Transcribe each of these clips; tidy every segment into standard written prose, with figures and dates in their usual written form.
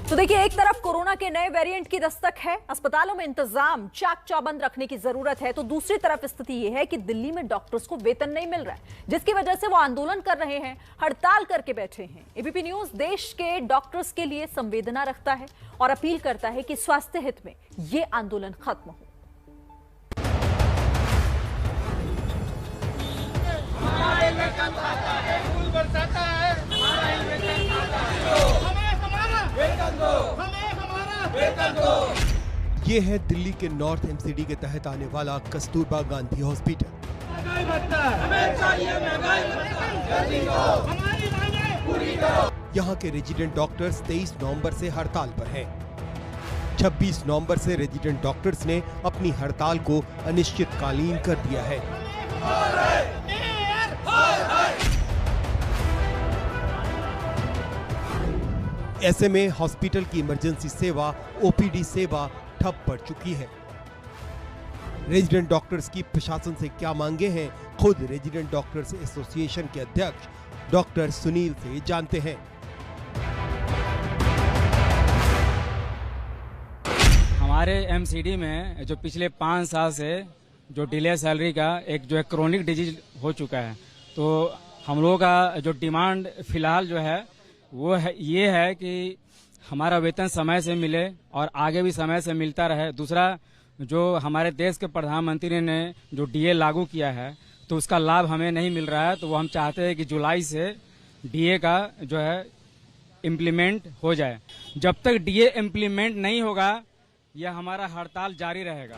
तो देखिए, एक तरफ कोरोना के नए वेरिएंट की दस्तक है, अस्पतालों में इंतजाम चाक चौबंद रखने की जरूरत है, तो दूसरी तरफ स्थिति यह है कि दिल्ली में डॉक्टर्स को वेतन नहीं मिल रहा है, जिसकी वजह से वो आंदोलन कर रहे हैं, हड़ताल करके बैठे हैं। एबीपी न्यूज देश के डॉक्टर्स के लिए संवेदना रखता है और अपील करता है कि स्वास्थ्य हित में ये आंदोलन खत्म हो। ये है दिल्ली के नॉर्थ एमसीडी के तहत आने वाला कस्तूरबा गांधी हॉस्पिटल। यहाँ के रेजिडेंट डॉक्टर्स 23 नवंबर से हड़ताल पर हैं। 26 नवंबर से रेजिडेंट डॉक्टर्स ने अपनी हड़ताल को अनिश्चितकालीन कर दिया है। ऐसे में हॉस्पिटल की इमरजेंसी सेवा, ओपीडी सेवा ठप पड़ चुकी है। रेजिडेंट डॉक्टर्स की प्रशासन से क्या मांगे हैं, खुद रेजिडेंट डॉक्टर्स एसोसिएशन के अध्यक्ष डॉक्टर सुनील से जानते हैं। हमारे एमसीडी में जो पिछले 5 साल से जो डिले सैलरी का एक जो है क्रोनिक डिजीज हो चुका है, तो हम लोगों का जो डिमांड फिलहाल जो है वो है ये है कि हमारा वेतन समय से मिले और आगे भी समय से मिलता रहे। दूसरा, जो हमारे देश के प्रधानमंत्री ने जो डीए लागू किया है तो उसका लाभ हमें नहीं मिल रहा है, तो वो हम चाहते हैं कि जुलाई से डीए का जो है इम्प्लीमेंट हो जाए। जब तक डीए इम्प्लीमेंट नहीं होगा यह हमारा हड़ताल जारी रहेगा।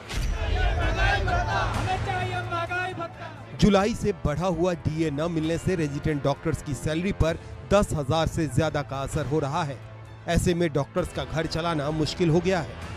जुलाई से बढ़ा हुआ डीए न मिलने से रेजिडेंट डॉक्टर्स की सैलरी पर 10,000 से ज्यादा का असर हो रहा है। ऐसे में डॉक्टर्स का घर चलाना मुश्किल हो गया है।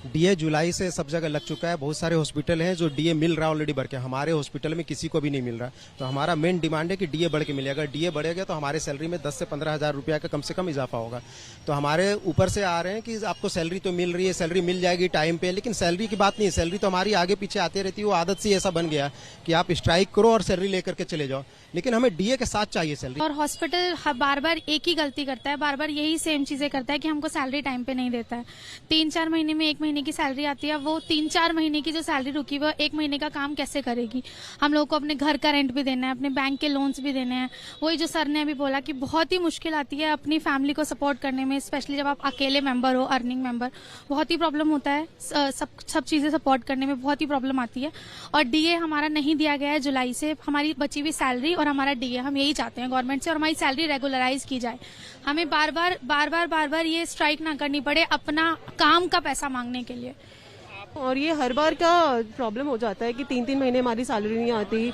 डीए जुलाई से सब जगह लग चुका है। बहुत सारे हॉस्पिटल हैं जो डीए मिल रहा है ऑलरेडी बढ़ के, हमारे हॉस्पिटल में किसी को भी नहीं मिल रहा। तो हमारा मेन डिमांड है कि डीए बढ़ के मिले। अगर डीए बढ़ेगा तो हमारे सैलरी में 10 से 15,000 रुपया का कम से कम इजाफा होगा। तो हमारे ऊपर से आ रहे हैं कि आपको सैलरी तो मिल रही है, सैलरी मिल जाएगी टाइम पे, लेकिन सैलरी की बात नहीं है। सैलरी तो हमारी आगे पीछे आती रहती है। वो आदत से ऐसा बन गया कि आप स्ट्राइक करो और सैलरी लेकर के चले जाओ, लेकिन हमें डीए के साथ चाहिए सैलरी। और हॉस्पिटल बार बार एक ही गलती करता है, बार बार यही सेम चीजें करता है कि हमको सैलरी टाइम पे नहीं देता है। 3-4 महीने में 1 महीने की सैलरी आती है, वो 3-4 महीने की जो सैलरी रुकी वो 1 महीने का काम कैसे करेगी। हम लोगों को अपने घर का रेंट भी देना है, अपने बैंक के लोन्स भी देने हैं। वही जो सर ने अभी बोला कि बहुत ही मुश्किल आती है अपनी फैमिली को सपोर्ट करने में, स्पेशली जब आप अकेले मेंबर हो, अर्निंग मेंबर, बहुत ही प्रॉब्लम होता है। सब चीजें सपोर्ट करने में बहुत ही प्रॉब्लम आती है। और डीए हमारा नहीं दिया गया है जुलाई से, हमारी बची हुई सैलरी और हमारा डीए, हम यही चाहते हैं गवर्नमेंट से, और हमारी सैलरी रेगुलराइज की जाए। हमें बार बार ये स्ट्राइक ना करनी पड़े अपना काम का पैसा मांगने के लिए। और ये हर बार का प्रॉब्लम हो जाता है कि 3-3 महीने हमारी सैलरी नहीं आती।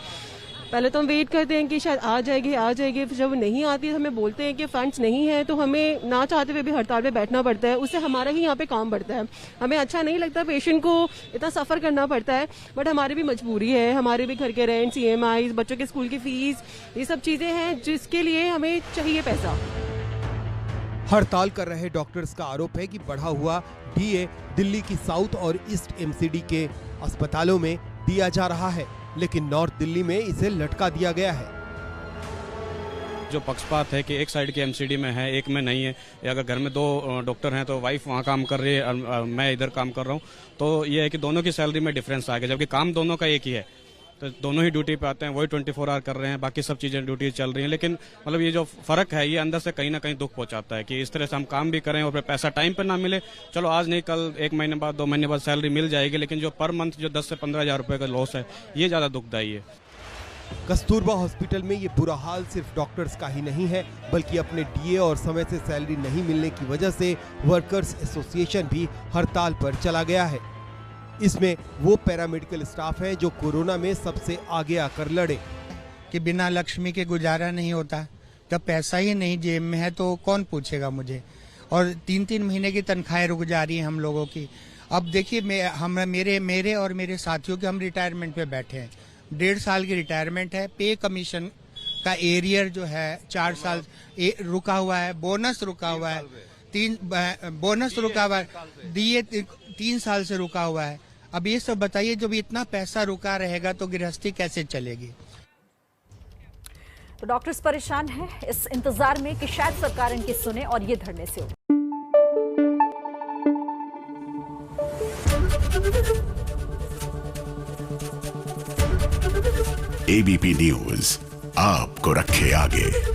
पहले तो हम वेट करते हैं कि शायद आ जाएगी, फिर जब नहीं आती है हमें बोलते हैं कि फंड्स नहीं है, तो हमें ना चाहते हुए भी हड़ताल पे बैठना पड़ता है। उससे हमारा ही यहाँ पे काम बढ़ता है। हमें अच्छा नहीं लगता, पेशेंट को इतना सफर करना पड़ता है, बट हमारी भी मजबूरी है। हमारे भी घर के रेंट, EMI, बच्चों के स्कूल की फीस, ये सब चीजें हैं जिसके लिए हमें चाहिए पैसा। हड़ताल कर रहे डॉक्टर्स का आरोप है कि बढ़ा हुआ डीए दिल्ली की साउथ और ईस्ट एमसीडी के अस्पतालों में दिया जा रहा है, लेकिन नॉर्थ दिल्ली में इसे लटका दिया गया है। जो पक्षपात है कि एक साइड के एमसीडी में है, एक में नहीं है, या अगर घर में 2 डॉक्टर हैं तो वाइफ वहाँ काम कर रही है और मैं इधर काम कर रहा हूँ, तो ये है कि दोनों की सैलरी में डिफरेंस आ गया, जबकि काम दोनों का एक ही है। तो दोनों ही ड्यूटी पे आते हैं, वही 24 आवर कर रहे हैं, बाकी सब चीजें ड्यूटी चल रही हैं, लेकिन मतलब ये जो फर्क है ये अंदर से कहीं ना कहीं दुख पहुंचाता है कि इस तरह से हम काम भी करें और फिर पैसा टाइम पे ना मिले। चलो आज नहीं कल 1 महीने बाद 2 महीने बाद सैलरी मिल जाएगी, लेकिन जो पर मंथ जो 10 से 15,000 रुपए का लॉस है ये ज्यादा दुखदायी है। कस्तूरबा हॉस्पिटल में ये बुरा हाल सिर्फ डॉक्टर्स का ही नहीं है, बल्कि अपने डीए और समय से सैलरी नहीं मिलने की वजह से वर्कर्स एसोसिएशन भी हड़ताल पर चला गया है। इसमें वो पैरामेडिकल स्टाफ है जो कोरोना में सबसे आगे आकर लड़े। कि बिना लक्ष्मी के गुजारा नहीं होता, जब पैसा ही नहीं जेब में है तो कौन पूछेगा मुझे। और 3-3 महीने की तनख्वाहें रुक जा रही हैं हम लोगों की। अब देखिए मेरे और मेरे साथियों के हम रिटायरमेंट पे बैठे हैं, 1.5 साल की रिटायरमेंट है। पे कमीशन का एरियर जो है 4 साल रुका हुआ है, बोनस रुका हुआ है, बोनस रुका हुआ है, दिए 3 साल से रुका हुआ है। अब ये सब बताइए, जब इतना पैसा रुका रहेगा तो गृहस्थी कैसे चलेगी। तो डॉक्टर्स परेशान हैं इस इंतजार में कि शायद सरकार इनकी सुने और ये धरने से उठे। एबीपी न्यूज आपको रखे आगे।